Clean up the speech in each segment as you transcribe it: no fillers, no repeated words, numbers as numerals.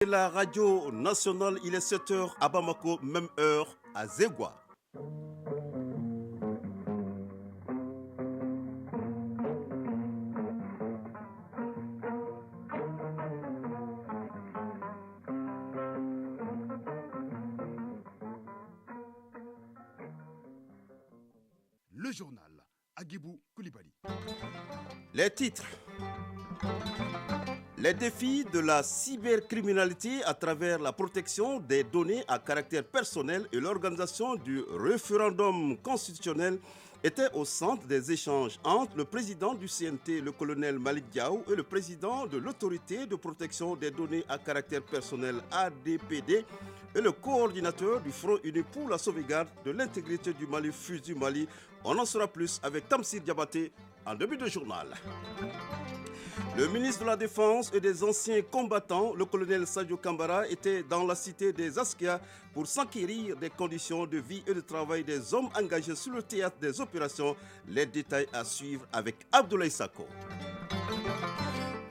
la radio nationale, il est 7 heures à Bamako, même heure à Zégua. Le journal, Agibou Koulibaly. Les titres. Les défis de la cybercriminalité à travers la protection des données à caractère personnel et l'organisation du référendum constitutionnel étaient au centre des échanges entre le président du CNT, le colonel Malick Diaw, et le président de l'autorité de protection des données à caractère personnel ADPD et le coordinateur du Front uni pour la sauvegarde de l'intégrité du Mali, FUSU Mali. On en saura plus avec Tamsir Diabaté en début de journal. Le ministre de la Défense et des anciens combattants, le colonel Sadio Kambara, était dans la cité des Askia pour s'enquérir des conditions de vie et de travail des hommes engagés sur le théâtre des opérations. Les détails à suivre avec Abdoulaye Sako.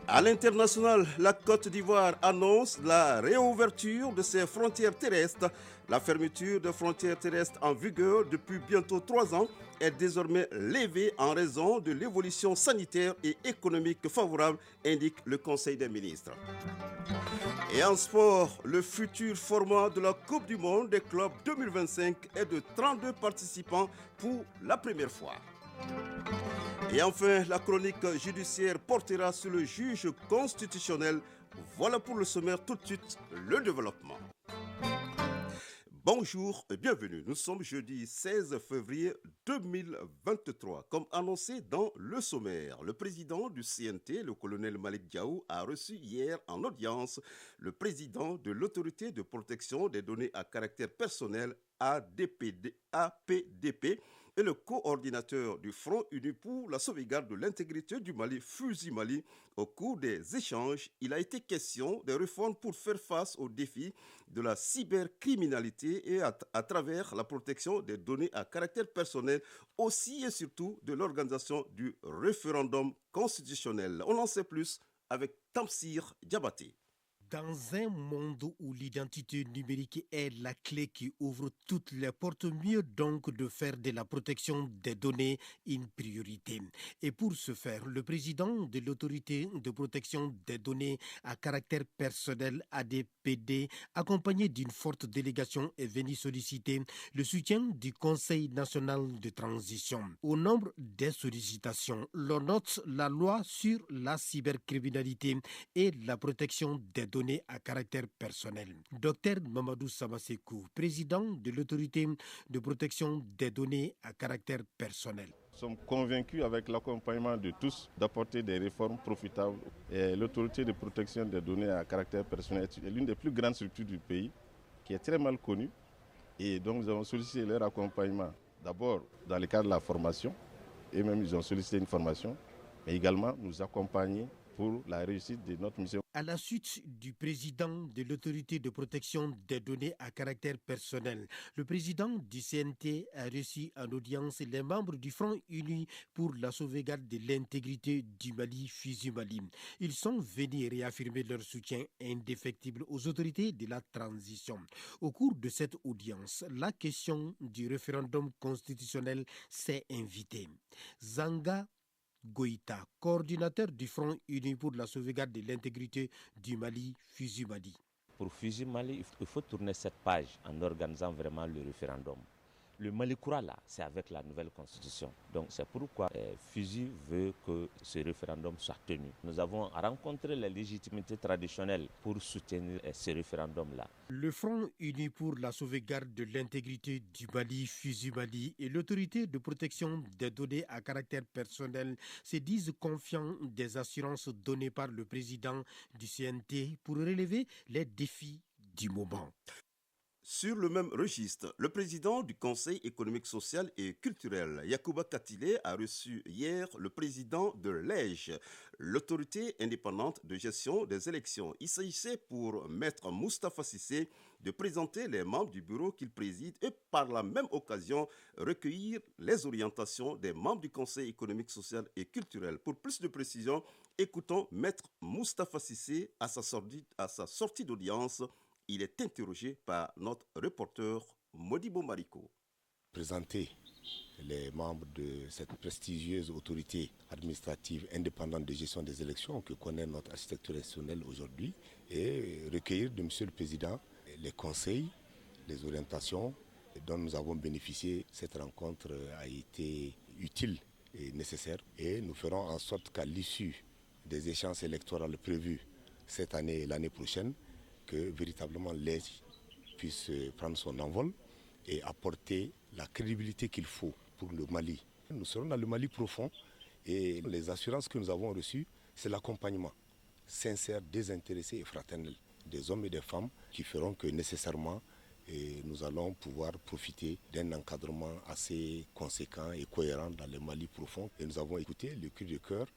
À l'international, la Côte d'Ivoire annonce la réouverture de ses frontières terrestres. La fermeture des frontières terrestres en vigueur depuis bientôt 3 ans est désormais levée en raison de l'évolution sanitaire et économique favorable, indique le Conseil des ministres. Et en sport, le futur format de la Coupe du Monde des clubs 2025 est de 32 participants pour la première fois. Et enfin, la chronique judiciaire portera sur le juge constitutionnel. Voilà pour le sommaire, tout de suite, le développement. Bonjour et bienvenue. Nous sommes jeudi 16 février 2023. Comme annoncé dans le sommaire, le président du CNT, le colonel Malick Diaw, a reçu hier en audience le président de l'autorité de protection des données à caractère personnel APDP et le coordinateur du Front uni pour la sauvegarde de l'intégrité du Mali, FUSU Mali. Au cours des échanges, il a été question des réformes pour faire face aux défis de la cybercriminalité et à travers la protection des données à caractère personnel, aussi et surtout de l'organisation du référendum constitutionnel. On en sait plus avec Tamsir Diabaté. Dans un monde où l'identité numérique est la clé qui ouvre toutes les portes, mieux donc de faire de la protection des données une priorité. Et pour ce faire, le président de l'autorité de protection des données à caractère personnel ADPD, accompagné d'une forte délégation, est venu solliciter le soutien du Conseil national de transition. Au nombre des sollicitations, l'on note la loi sur la cybercriminalité et la protection des données à caractère personnel. Dr Mamadou Samasekou, président de l'autorité de protection des données à caractère personnel. Nous sommes convaincus avec l'accompagnement de tous d'apporter des réformes profitables. Et l'autorité de protection des données à caractère personnel est l'une des plus grandes structures du pays qui est très mal connue. Et donc nous avons sollicité leur accompagnement d'abord dans le cadre de la formation. Et même ils ont sollicité une formation, mais également nous accompagner pour la réussite de notre mission. À la suite du président de l'autorité de protection des données à caractère personnel, le président du CNT a reçu en audience les membres du Front uni pour la sauvegarde de l'intégrité du Mali, FUSU Mali. Ils sont venus réaffirmer leur soutien indéfectible aux autorités de la transition. Au cours de cette audience, la question du référendum constitutionnel s'est invitée. Zanga Goïta, coordinateur du Front uni pour la sauvegarde de l'intégrité du Mali, FUSU Mali. Pour FUSU Mali, il faut tourner cette page en organisant vraiment le référendum. Le Mali Koura, là, c'est avec la nouvelle constitution. Donc c'est pourquoi FUSU veut que ce référendum soit tenu. Nous avons rencontré les légitimités traditionnelles pour soutenir ce référendum-là. Le Front uni pour la sauvegarde de l'intégrité du Mali, FUSU Mali, et l'autorité de protection des données à caractère personnel se disent confiants des assurances données par le président du CNT pour relever les défis du moment. Sur le même registre, le président du Conseil économique, social et culturel, Yacouba Katile, a reçu hier le président de l'EGE, l'autorité indépendante de gestion des élections. Il s'agissait pour Maître Moustapha Cissé de présenter les membres du bureau qu'il préside et par la même occasion recueillir les orientations des membres du Conseil économique, social et culturel. Pour plus de précisions, écoutons Maître Moustapha Cissé à sa sortie d'audience. Il est interrogé par notre reporter Modibo Mariko. Présenter les membres de cette prestigieuse autorité administrative indépendante de gestion des élections que connaît notre architecture institutionnelle aujourd'hui et recueillir de M. le Président les conseils, les orientations dont nous avons bénéficié. Cette rencontre a été utile et nécessaire et nous ferons en sorte qu'à l'issue des échéances électorales prévues cette année et l'année prochaine, que véritablement l'EGE puisse prendre son envol et apporter la crédibilité qu'il faut pour le Mali. Nous serons dans le Mali profond et les assurances que nous avons reçues, c'est l'accompagnement sincère, désintéressé et fraternel des hommes et des femmes qui feront que nécessairement nous allons pouvoir profiter d'un encadrement assez conséquent et cohérent dans le Mali profond. Et nous avons écouté le cri de cœur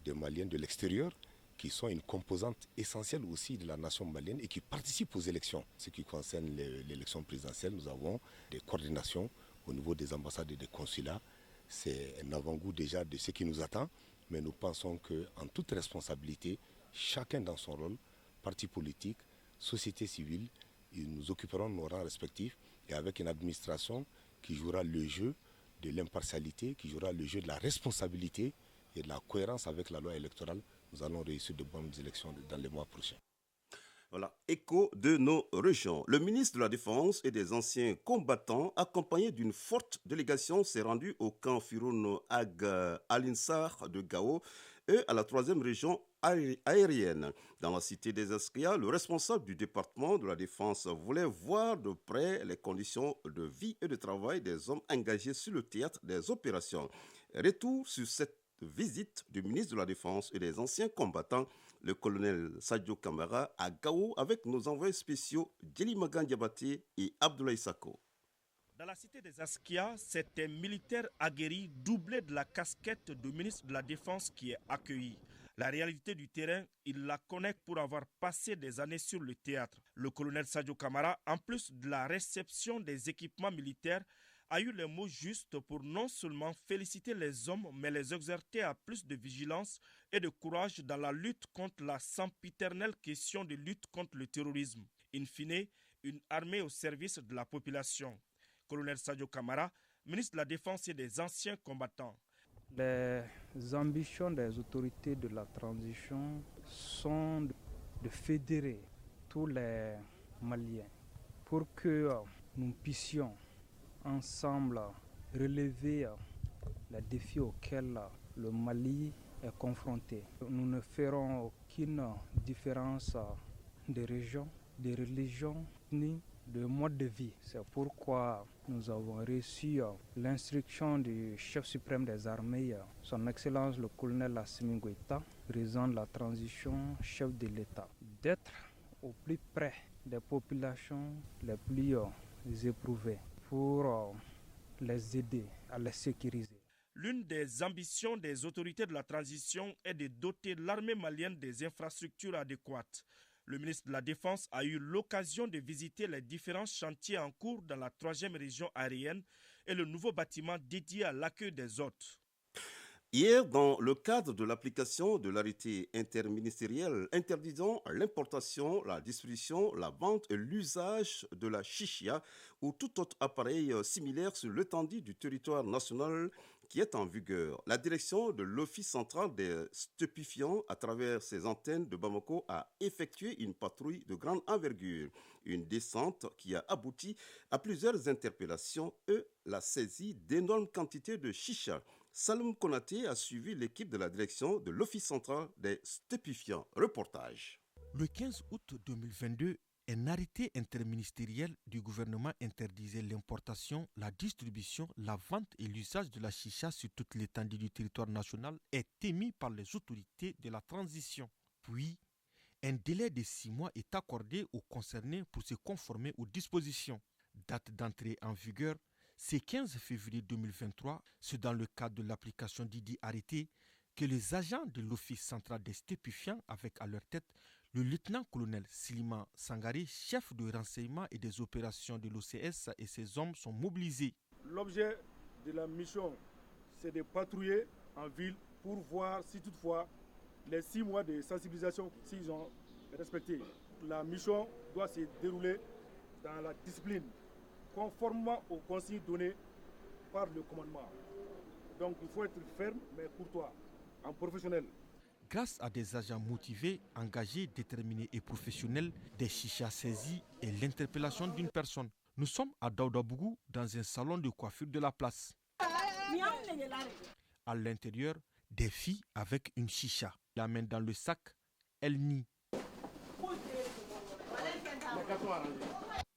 des Maliens de l'extérieur qui sont une composante essentielle aussi de la nation malienne et qui participent aux élections. Ce qui concerne l'élection présidentielle, nous avons des coordinations au niveau des ambassades et des consulats. C'est un avant-goût déjà de ce qui nous attend, mais nous pensons qu'en toute responsabilité, chacun dans son rôle, parti politique, société civile, nous occuperons nos rangs respectifs et avec une administration qui jouera le jeu de l'impartialité, qui jouera le jeu de la responsabilité et de la cohérence avec la loi électorale. Nous allons réussir de bonnes élections dans les mois prochains. Voilà, écho de nos régions. Le ministre de la Défense et des anciens combattants, accompagné d'une forte délégation, s'est rendu au camp Firoun Ag Alinsar de Gao et à la 3e région aérienne. Dans la cité des Escria, le responsable du département de la Défense voulait voir de près les conditions de vie et de travail des hommes engagés sur le théâtre des opérations. Retour sur cette visite du ministre de la Défense et des anciens combattants, le colonel Sadio Kamara, à Gao avec nos envoyés spéciaux Djeli Magan Diabaté et Abdoulaye Sako. Dans la cité des Askia, c'est un militaire aguerri doublé de la casquette de ministre de la Défense qui est accueilli. La réalité du terrain, il la connaît pour avoir passé des années sur le théâtre. Le colonel Sadio Kamara, en plus de la réception des équipements militaires, a eu les mots justes pour non seulement féliciter les hommes, mais les exhorter à plus de vigilance et de courage dans la lutte contre la sempiternelle question de lutte contre le terrorisme. In fine, une armée au service de la population. Colonel Sadio Kamara, ministre de la Défense et des anciens combattants. Les ambitions des autorités de la transition sont de fédérer tous les Maliens pour que nous puissions ensemble relever les défis auxquels le Mali est confronté. Nous ne ferons aucune différence de région, de religion ni de mode de vie. C'est pourquoi nous avons reçu l'instruction du chef suprême des armées, son Excellence le colonel Assimi Goïta, président de la transition, chef de l'État, d'être au plus près des populations les plus éprouvées pour les aider à les sécuriser. L'une des ambitions des autorités de la transition est de doter l'armée malienne des infrastructures adéquates. Le ministre de la Défense a eu l'occasion de visiter les différents chantiers en cours dans la 3e région aérienne et le nouveau bâtiment dédié à l'accueil des hôtes. Hier, dans le cadre de l'application de l'arrêté interministériel interdisant l'importation, la distribution, la vente et l'usage de la chichia ou tout autre appareil similaire sur l'étendue du territoire national qui est en vigueur, la direction de l'Office central des stupéfiants à travers ses antennes de Bamako a effectué une patrouille de grande envergure, une descente qui a abouti à plusieurs interpellations et la saisie d'énormes quantités de chicha. Salom Konaté a suivi l'équipe de la direction de l'Office central des stupéfiants. Reportage. Le 15 août 2022, un arrêté interministériel du gouvernement interdisait l'importation, la distribution, la vente et l'usage de la chicha sur toute l'étendue du territoire national est émis par les autorités de la transition. Puis, Un délai de 6 mois est accordé aux concernés pour se conformer aux dispositions. Date d'entrée en vigueur, c'est 15 février 2023. C'est dans le cadre de l'application d'IDI arrêté que les agents de l'Office central des stupéfiants, avec à leur tête le lieutenant-colonel Silima Sangari, chef de renseignement et des opérations de l'OCS, et ses hommes sont mobilisés. L'objet de la mission, c'est de patrouiller en ville pour voir si toutefois les 6 mois de sensibilisation, s'ils ont respecté. La mission doit se dérouler dans la discipline, conformément aux consignes données par le commandement. Donc il faut être ferme mais courtois, en professionnel. Grâce à des agents motivés, engagés, déterminés et professionnels, des chichas saisis et l'interpellation d'une personne. Nous sommes à Daoudabougou dans un salon de coiffure de la place. À l'intérieur, des filles avec une chicha. La main dans le sac, elles nient.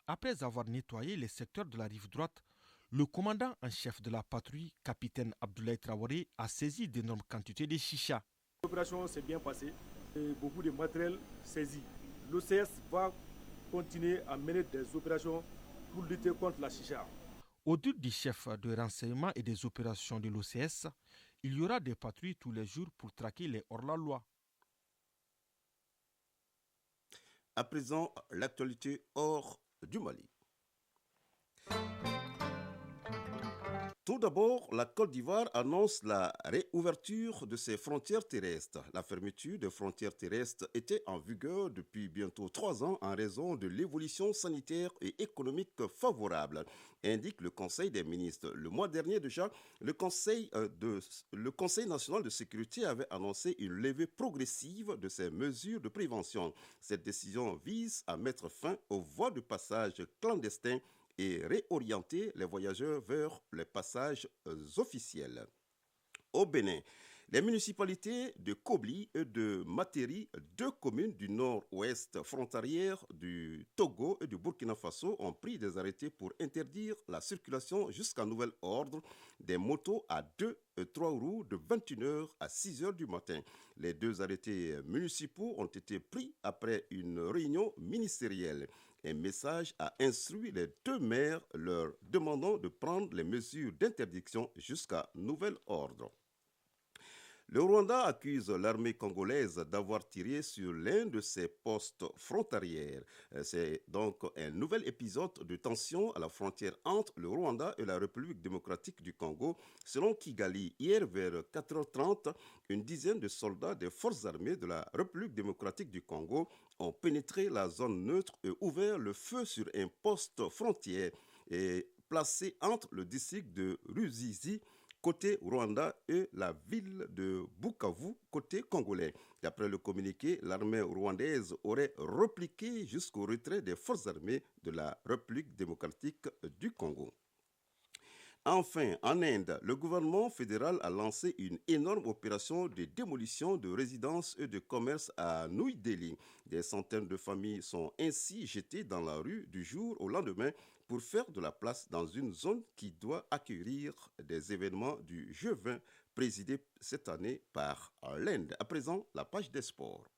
Après avoir nettoyé les secteurs de la rive droite, le commandant en chef de la patrouille, capitaine Abdoulaye Traoré, a saisi d'énormes quantités de chicha. L'opération s'est bien passée et beaucoup de matériel saisi. L'OCS va continuer à mener des opérations pour lutter contre la chicha. Au-delà du chef de renseignement et des opérations de l'OCS, il y aura des patrouilles tous les jours pour traquer les hors-la-loi. À présent, l'actualité hors du Mali. Tout d'abord, la Côte d'Ivoire annonce la réouverture de ses frontières terrestres. La fermeture des frontières terrestres était en vigueur depuis bientôt 3 ans en raison de l'évolution sanitaire et économique favorable, indique le Conseil des ministres. Le mois dernier déjà, le Conseil national de sécurité avait annoncé une levée progressive de ces mesures de prévention. Cette décision vise à mettre fin aux voies de passage clandestins et réorienter les voyageurs vers les passages officiels. Au Bénin, les municipalités de Kobli et de Materi, 2 communes du nord-ouest frontalières du Togo et du Burkina Faso, ont pris des arrêtés pour interdire la circulation jusqu'à nouvel ordre des motos à 2 et 3 roues de 21h à 6h du matin. Les 2 arrêtés municipaux ont été pris après une réunion ministérielle. Un message a instruit les 2 maires leur demandant de prendre les mesures d'interdiction jusqu'à nouvel ordre. Le Rwanda accuse l'armée congolaise d'avoir tiré sur l'un de ses postes frontaliers. C'est donc un nouvel épisode de tension à la frontière entre le Rwanda et la République démocratique du Congo. Selon Kigali, hier vers 4h30, une dizaine de soldats des forces armées de la République démocratique du Congo ont pénétré la zone neutre et ouvert le feu sur un poste frontière et placé entre le district de Ruzizi, côté Rwanda, et la ville de Bukavu, côté congolais. D'après le communiqué, l'armée rwandaise aurait repliqué jusqu'au retrait des forces armées de la République démocratique du Congo. Enfin, en Inde, le gouvernement fédéral a lancé une énorme opération de démolition de résidences et de commerces à New Delhi. Des centaines de familles sont ainsi jetées dans la rue du jour au lendemain pour faire de la place dans une zone qui doit accueillir des événements du G20 présidé cette année par l'Inde. À présent, la page des sports.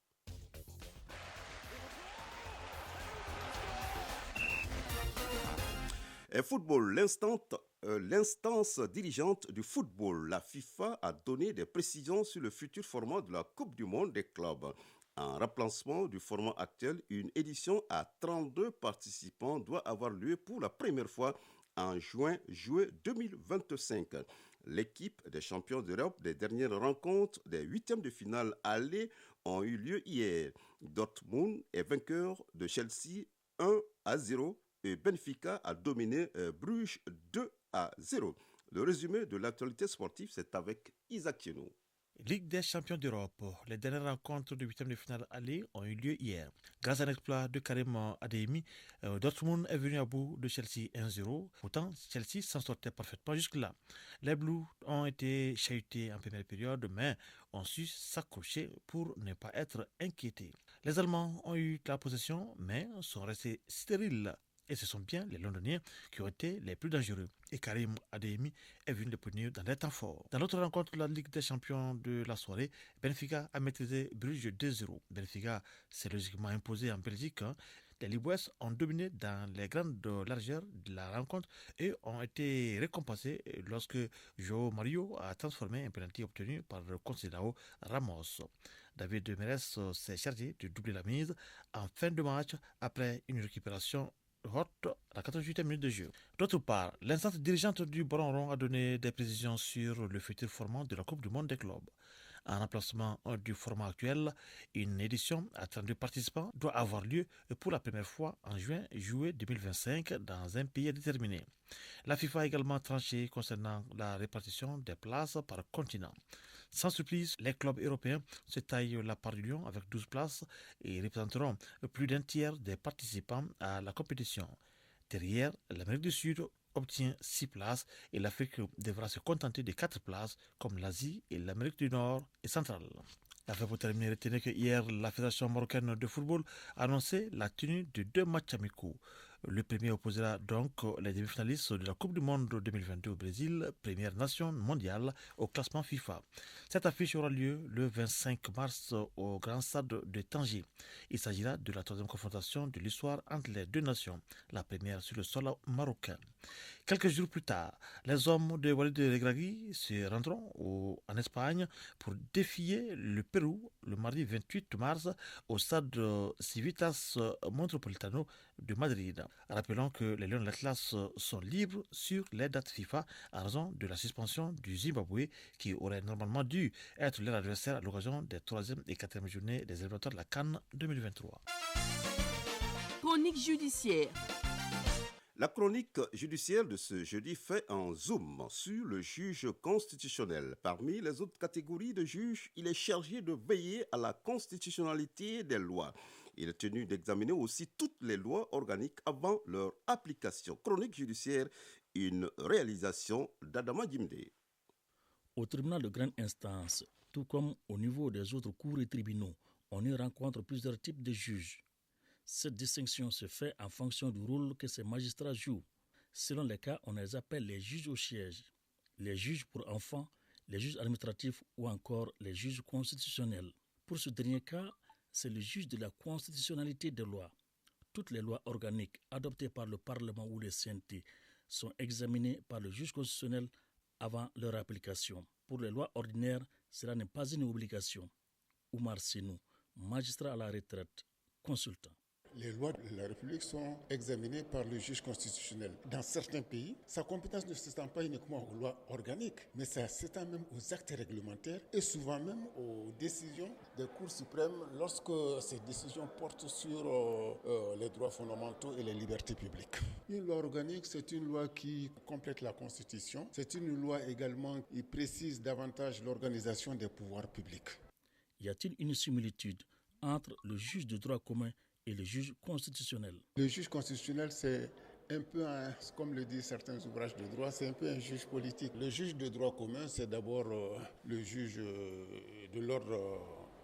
Et football, l'instance dirigeante du football, la FIFA, a donné des précisions sur le futur format de la Coupe du Monde des clubs. En remplacement du format actuel, une édition à 32 participants doit avoir lieu pour la première fois en juin-juillet 2025. L'équipe des champions d'Europe des dernières rencontres des 8e de finale aller ont eu lieu hier. Dortmund est vainqueur de Chelsea 1-0 et Benfica a dominé Bruges 2-0. Le résumé de l'actualité sportive, c'est avec Isaac Thienou. Ligue des champions d'Europe. Les dernières rencontres de 8e de finale aller ont eu lieu hier. Grâce à l'exploit de Karim Adeyemi, Dortmund est venu à bout de Chelsea 1-0. Pourtant, Chelsea s'en sortait parfaitement jusque-là. Les Blues ont été chahutés en première période, mais ont su s'accrocher pour ne pas être inquiétés. Les Allemands ont eu la possession, mais sont restés stériles Et ce sont bien les Londoniens qui ont été les plus dangereux. Et Karim Adeyemi est venu les punir dans les temps forts. Dans l'autre rencontre de la Ligue des champions de la soirée, Benfica a maîtrisé Bruges 2-0. Benfica s'est logiquement imposé en Belgique. Les Libois ont dominé dans les grandes largeurs de la rencontre et ont été récompensés lorsque João Mario a transformé un penalty obtenu par Considao Ramos. David Meres s'est chargé de doubler la mise en fin de match après une récupération haute à la 88e minute de jeu. D'autre part, l'instance dirigeante du Ballon Rond a donné des précisions sur le futur format de la Coupe du Monde des clubs. En remplacement du format actuel, une édition à 32 participants doit avoir lieu pour la première fois en juillet 2025 dans un pays déterminé. La FIFA a également tranché concernant la répartition des places par continent. Sans surprise, les clubs européens se taillent la part du lion avec 12 places et représenteront plus d'un tiers des participants à la compétition. Derrière, l'Amérique du Sud obtient 6 places et l'Afrique devra se contenter de 4 places comme l'Asie et l'Amérique du Nord et centrale. Enfin, pour terminer, retenez que hier, la Fédération marocaine de football a annoncé la tenue de 2 matchs amicaux. Le premier opposera donc les demi-finalistes de la Coupe du Monde 2022 au Brésil, première nation mondiale au classement FIFA. Cette affiche aura lieu le 25 mars au Grand Stade de Tanger. Il s'agira de la 3e confrontation de l'histoire entre les deux nations, la première sur le sol marocain. Quelques jours plus tard, les hommes de Walid Regragui se rendront en Espagne pour défier le Pérou le mardi 28 mars au stade Civitas Metropolitano de Madrid. Rappelons que les Lions de l'Atlas sont libres sur les dates FIFA en raison de la suspension du Zimbabwe qui aurait normalement dû être leur adversaire à l'occasion des 3e et 4e journées des éliminatoires de la CAN 2023. Chronique judiciaire. La chronique judiciaire de ce jeudi fait un zoom sur le juge constitutionnel. Parmi les autres catégories de juges, il est chargé de veiller à la constitutionnalité des lois. Il est tenu d'examiner aussi toutes les lois organiques avant leur application. Chronique judiciaire, une réalisation d'Adama Djimde. Au tribunal de grande instance, tout comme au niveau des autres cours et tribunaux, on y rencontre plusieurs types de juges. Cette distinction se fait en fonction du rôle que ces magistrats jouent. Selon les cas, on les appelle les juges au siège, les juges pour enfants, les juges administratifs ou encore les juges constitutionnels. Pour ce dernier cas, c'est le juge de la constitutionnalité des lois. Toutes les lois organiques adoptées par le Parlement ou les CNT sont examinées par le juge constitutionnel avant leur application. Pour les lois ordinaires, cela n'est pas une obligation. Oumar Senou, magistrat à la retraite, consultant. Les lois de la République sont examinées par le juge constitutionnel. Dans certains pays, sa compétence ne s'étend pas uniquement aux lois organiques, mais ça s'étend même aux actes réglementaires et souvent même aux décisions des cours suprêmes lorsque ces décisions portent sur les droits fondamentaux et les libertés publiques. Une loi organique, c'est une loi qui complète la Constitution. C'est une loi également qui précise davantage l'organisation des pouvoirs publics. Y a-t-il une similitude entre le juge de droit commun et le juge constitutionnel? Le juge constitutionnel, c'est un peu, comme le disent certains ouvrages de droit, c'est un peu un juge politique. Le juge de droit commun, c'est d'abord le juge de l'ordre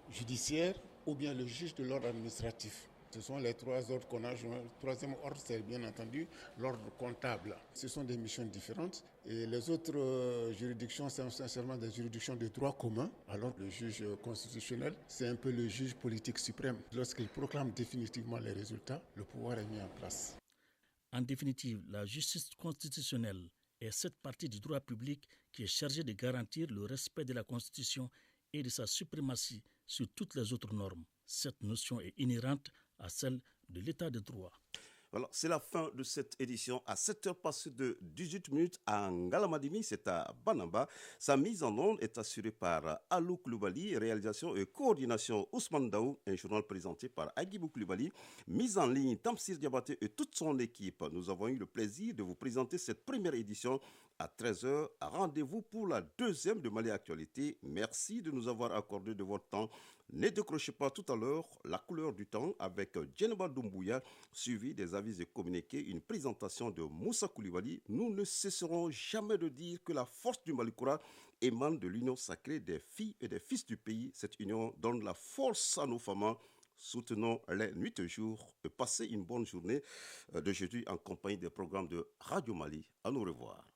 judiciaire ou bien le juge de l'ordre administratif. Ce sont les 3 ordres qu'on a. Le 3e ordre, c'est bien entendu l'ordre comptable. Ce sont des missions différentes. Et les autres juridictions, c'est essentiellement des juridictions de droit commun. Alors le juge constitutionnel, c'est un peu le juge politique suprême. Lorsqu'il proclame définitivement les résultats, le pouvoir est mis en place. En définitive, la justice constitutionnelle est cette partie du droit public qui est chargée de garantir le respect de la Constitution et de sa suprématie sur toutes les autres normes. Cette notion est inhérente à celle de l'état de droit. Voilà, c'est la fin de cette édition. À 7h passées de 18 minutes à Ngalamadimi, c'est à Banamba. Sa mise en onde est assurée par Alou Koulibaly, réalisation et coordination Ousmane Daou, un journal présenté par Agibou Koulibaly, mise en ligne Tamsir Diabaté et toute son équipe. Nous avons eu le plaisir de vous présenter cette première édition à 13h. Rendez-vous pour la 2e de Mali Actualité. Merci de nous avoir accordé de votre temps. Ne décrochez pas tout à l'heure la couleur du temps avec Djeneba Doumbouya, suivi des avis et communiqués, une présentation de Moussa Koulibaly. Nous ne cesserons jamais de dire que la force du Malikoura émane de l'union sacrée des filles et des fils du pays. Cette union donne la force à nos femmes. soutenons les nuits et jours et passez une bonne journée de jeudi en compagnie des programmes de Radio Mali. À nous revoir.